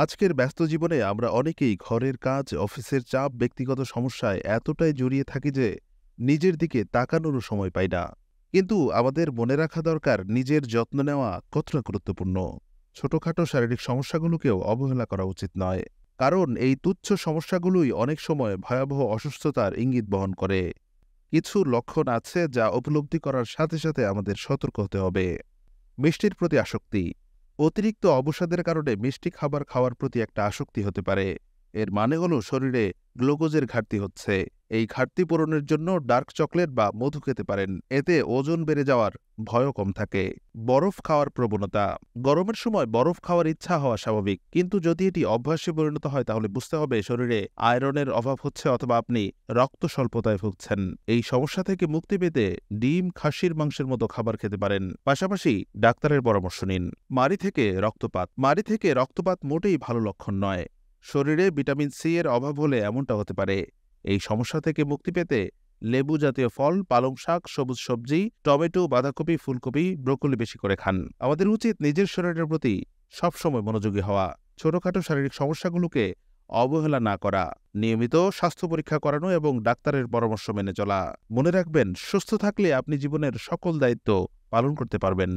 আজকের ব্যস্ত জীবনে আমরা অনেকেই ঘরের কাজ, অফিসের চাপ, ব্যক্তিগত সমস্যায় এতটাই জড়িয়ে থাকি যে নিজের দিকে তাকানোরও সময় পাই না। কিন্তু আমাদের মনে রাখা দরকার নিজের যত্ন নেওয়া কতটা গুরুত্বপূর্ণ। ছোটখাটো শারীরিক সমস্যাগুলোকেও অবহেলা করা উচিত নয়। কারণ এই তুচ্ছ সমস্যাগুলোই অনেক সময় ভয়াবহ অসুস্থতার ইঙ্গিত বহন করে। কিছু লক্ষণ আছে যা উপলব্ধি করার সাথে সাথে আমাদের সতর্ক হতে হবে। মিষ্টির প্রতি আসক্তি। অতিরিক্ত অবসাদের কারণে মিষ্টি খাবার খাওয়ার প্রতি একটা আসক্তি হতে পারে। এর মানে হলো শরীরে গ্লুকোজের ঘাটতি হচ্ছে। এই ঘাটতি পূরণের জন্য ডার্ক চকলেট বা মধু খেতে পারেন। এতে ওজন বেড়ে যাওয়ার ভয়ও কম থাকে। বরফ খাওয়ার প্রবণতা। গরমের সময় বরফ খাওয়ার ইচ্ছা হওয়া স্বাভাবিক, কিন্তু যদি এটি অভ্যাসে পরিণত হয় তাহলে বুঝতে হবে শরীরে আয়রনের অভাব হচ্ছে অথবা আপনি রক্ত স্বল্পতায় ভুগছেন। এই সমস্যা থেকে মুক্তি পেতে ডিম, খাসির মাংসের মতো খাবার খেতে পারেন। পাশাপাশি ডাক্তারের পরামর্শ নিন। মাড়ি থেকে রক্তপাত মোটেই ভালো লক্ষণ নয়। শরীরে ভিটামিন সি এর অভাব হলে এমনটা হতে পারে। এই সমস্যা থেকে মুক্তি পেতে লেবু জাতীয় ফল, পালং শাক, সবুজ সবজি, টমেটো, বাঁধাকপি, ফুলকপি, ব্রোকলি বেশি করে খান। আমাদের উচিত নিজের শরীরের প্রতি সবসময় মনোযোগী হওয়া। ছোটখাটো শারীরিক সমস্যাগুলোকে অবহেলা না করা, নিয়মিত স্বাস্থ্য পরীক্ষা করানো এবং ডাক্তারের পরামর্শ মেনে চলা। মনে রাখবেন, সুস্থ থাকলে আপনি জীবনের সকল দায়িত্ব পালন করতে পারবেন।